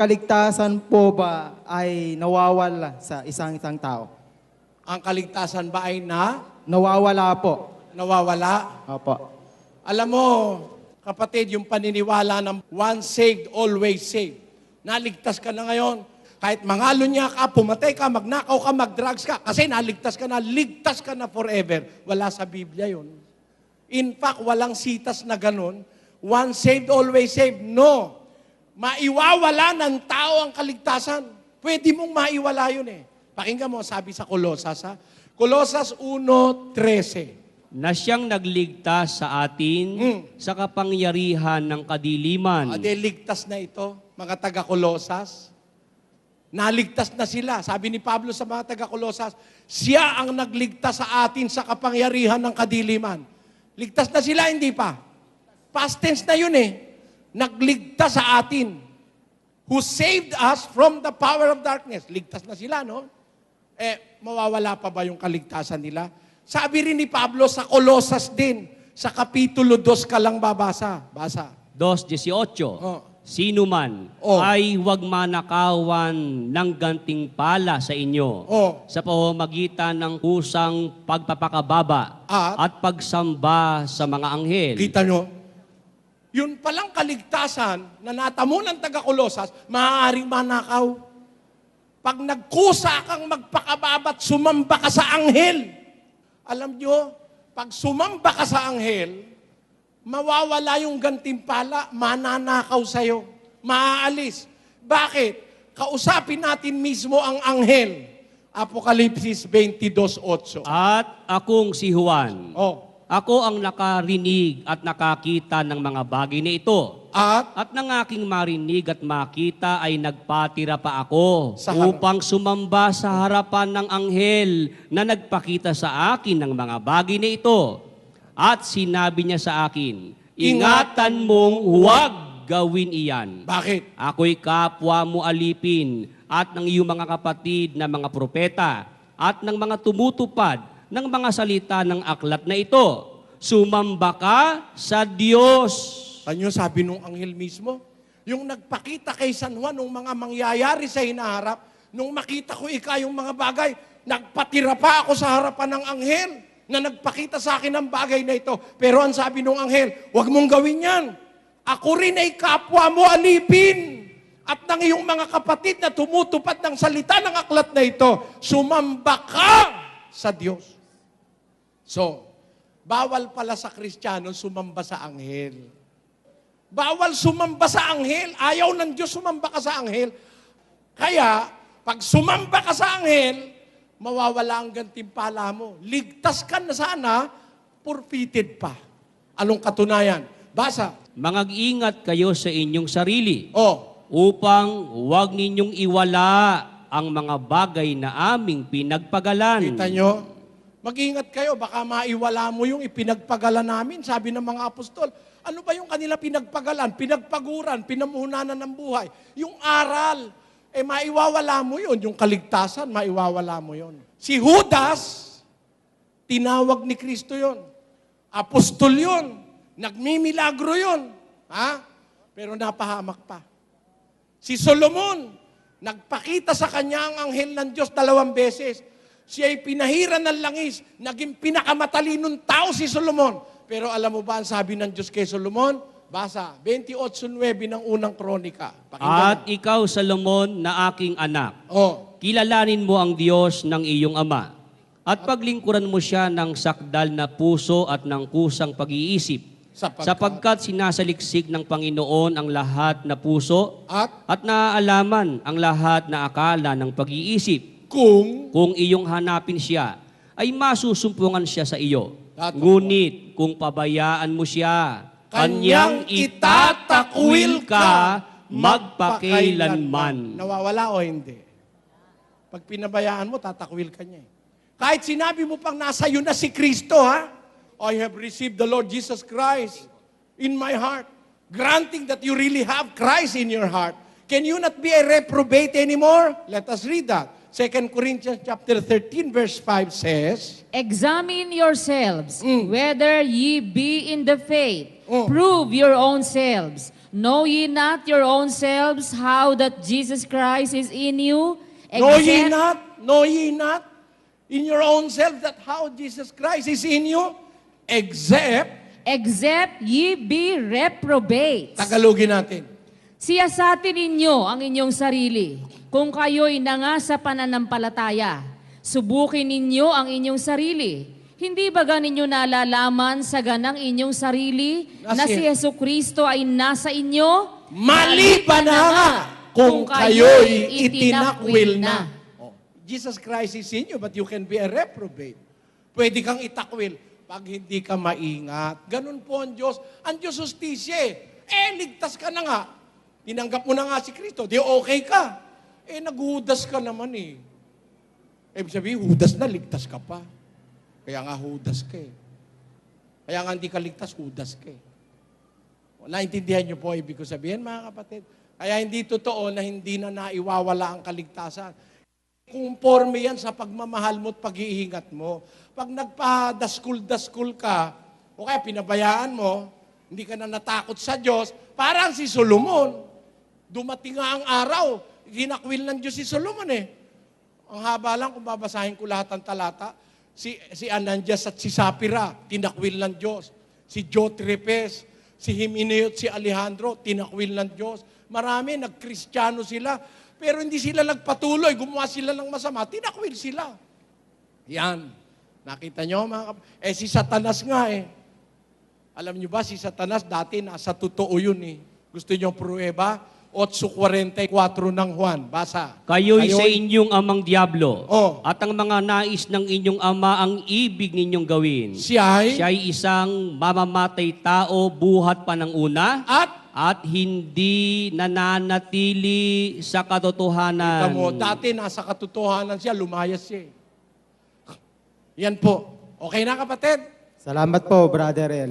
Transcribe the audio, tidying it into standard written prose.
kaligtasan po ba ay nawawala sa isang tao? Ang kaligtasan ba ay Nawawala po. nawawala? Opo. Alam mo, kapatid, yung paniniwala ng once saved, always saved. Naligtas ka na ngayon. Kahit mangalunya ka, pumatay ka, magnakaw ka, magdrugs ka, kasi naligtas ka na, ligtas ka na forever. Wala sa Biblia yun. In fact, walang sitas na ganun. Once saved, always saved. No. Maiwawala ng tao ang kaligtasan. Pwede mong maiwala yun eh. Pakinggan mo, sabi sa Colosas, ha? Colosas 1:13. Na siyang nagligtas sa atin sa kapangyarihan ng kadiliman. Ligtas na ito, mga taga-Colosas. Naligtas na sila. Sabi ni Pablo sa mga taga-Colosas, siya ang nagligtas sa atin sa kapangyarihan ng kadiliman. Ligtas na sila, hindi pa. Past tense na yun eh. Nagligtas sa atin. Who saved us from the power of darkness. Ligtas na sila, no? Mawawala pa ba yung kaligtasan nila? Sabi rin ni Pablo sa Colosas din, sa Kapitulo 2 ka lang babasa. Basa. 2:18. Oh. Sino man ay huwag manakawan ng ganting pala sa inyo sa pamamagitan ng kusang pagpapakababa at pagsamba sa mga anghel. Kita nyo? Yun palang kaligtasan na natamo ng taga-Colosas, maaaring manakaw. Pag nagkusa kang magpakababat, sumamba ka sa anghel. Alam nyo, pag sumamba ka sa anghel, mawawala yung gantimpala, mananakaw sa'yo, maaalis. Bakit? Kausapin natin mismo ang anghel. Apokalipsis 22:8. At akong si Juan. Ako ang nakarinig at nakakita ng mga bagay na ito. At nang aking marinig at makita ay nagpatira pa ako upang sumamba sa harapan ng anghel na nagpakita sa akin ng mga bagay na ito. At sinabi niya sa akin, ingatan mong huwag gawin iyan. Bakit? Ako'y kapwa mo alipin at ng iyong mga kapatid na mga propeta at ng mga tumutupad ng mga salita ng aklat na ito. Sumamba ka sa Diyos. Ano sabi nung anghel mismo? Yung nagpakita kay San Juan ng mga mangyayari sa hinaharap, nung makita ko yung mga bagay, nagpatira pa ako sa harapan ng anghel na nagpakita sa akin ng bagay na ito. Pero ang sabi nung anghel, huwag mong gawin yan. Ako rin ay kapwa mo alipin. At ng iyong mga kapatid na tumutupad ng salita ng aklat na ito, sumamba ka sa Diyos. So, bawal pala sa Kristiyano sumamba sa anghel. Bawal sumamba sa anghel. Ayaw ng Diyos sumamba ka sa anghel. Kaya, pag sumamba ka sa anghel, mawawala ang gantimpala mo. Ligtas ka na sana, forfeited pa. Anong katunayan? Basa. Mag-ingat kayo sa inyong sarili upang huwag ninyong iwala ang mga bagay na aming pinagpagalan. Kita nyo? Mag-ingat kayo, baka maiwala mo yung ipinagpagalan namin. Sabi ng mga apostol, ano ba yung kanila pinagpagalan, pinagpaguran, pinamuhunanan ng buhay? Yung aral, maiwawala mo yun. Yung kaligtasan, maiwawala mo yun. Si Judas, tinawag ni Kristo yun. Apostol yun. Nagmimilagro yun. Pero napahamak pa. Si Solomon, nagpakita sa kanya ang anghel ng Diyos 2 beses. Siya ay pinahiran ng langis. Naging pinakamatalinong tao si Solomon. Pero alam mo ba ang sabi ng Diyos kay Solomon? Basa, 28:9 ng unang kronika. At ikaw, Solomon, na aking anak, kilalanin mo ang Diyos ng iyong ama. At paglingkuran mo siya ng sakdal na puso at ng kusang pag-iisip. Sapagkat sinasaliksik ng Panginoon ang lahat na puso at naaalaman ang lahat na akala ng pag-iisip. Kung iyong hanapin siya, ay masusumpungan siya sa iyo. Ngunit kung pabayaan mo siya, kanyang itatakwil ka magpakailanman. Nawawala o hindi? Pag pinabayaan mo, tatakwil ka niya. Kahit sinabi mo pang nasa iyo na si Kristo, I have received the Lord Jesus Christ in my heart. Granting that you really have Christ in your heart. Can you not be a reprobate anymore? Let us read that. 2 Corinthians chapter 13 verse 5 says, examine yourselves whether ye be in the faith. Prove your own selves. Know ye not your own selves how that Jesus Christ is in you? Know ye not in your own self that how Jesus Christ is in you, except ye be reprobates. Tagalogin natin. Siyasatin ninyo ang inyong sarili kung kayo'y nanga sa pananampalataya. Subukin ninyo ang inyong sarili. Hindi ba ninyo nalalaman sa ganang inyong sarili na si Yesu Kristo ay nasa inyo? Maliban na nga kung kayo'y itinakwil na. Oh, Jesus Christ is in you, but you can be a reprobate. Pwede kang itakwil pag hindi ka maingat. Ganun po ang Diyos. Ang Diyos justisya ligtas ka na nga. Tinanggap mo na nga si Kristo. Di okay ka. Naghudas ka naman Ibig sabihin, hudas na, ligtas ka pa. Kaya nga hudas ka Kaya nga hindi ka ligtas, hudas ka Naintindihan niyo po ibig ko sabihin, mga kapatid? Kaya hindi totoo na hindi na naiwawala ang kaligtasan. Conforme yan sa pagmamahal mo at pag-iingat mo. Pag nagpa-daskul-daskul ka, o kaya pinabayaan mo, hindi ka na natakot sa Diyos, parang si Solomon. Dumating nga ang araw, dinakwil ng Diyos si Solomon Ang haba lang kung babasahin ko lahat ng talata. Si Ananias at si Sapira, tinakwil ng Diyos. Si Jotrepes, si Himeneo at si Alejandro, tinakwil ng Diyos. Marami, nagkristyano sila. Pero hindi sila nagpatuloy, gumawa sila ng masama, tinakwil sila. Yan. Nakita nyo, mga si Satanas nga Alam nyo ba, si Satanas dati nasa totoo yun Gusto nyo pruweba? 8:44 ng Juan. Basa. Kayo'y sa inyong amang Diablo. Oh. At ang mga nais ng inyong ama ang ibig ninyong gawin. Siya'y isang mamamatay tao buhat pa ng una. At hindi nananatili sa katotohanan. Kita mo, dati nasa katotohanan siya, lumayas siya Yan po. Okay na kapatid? Salamat po, Brother El.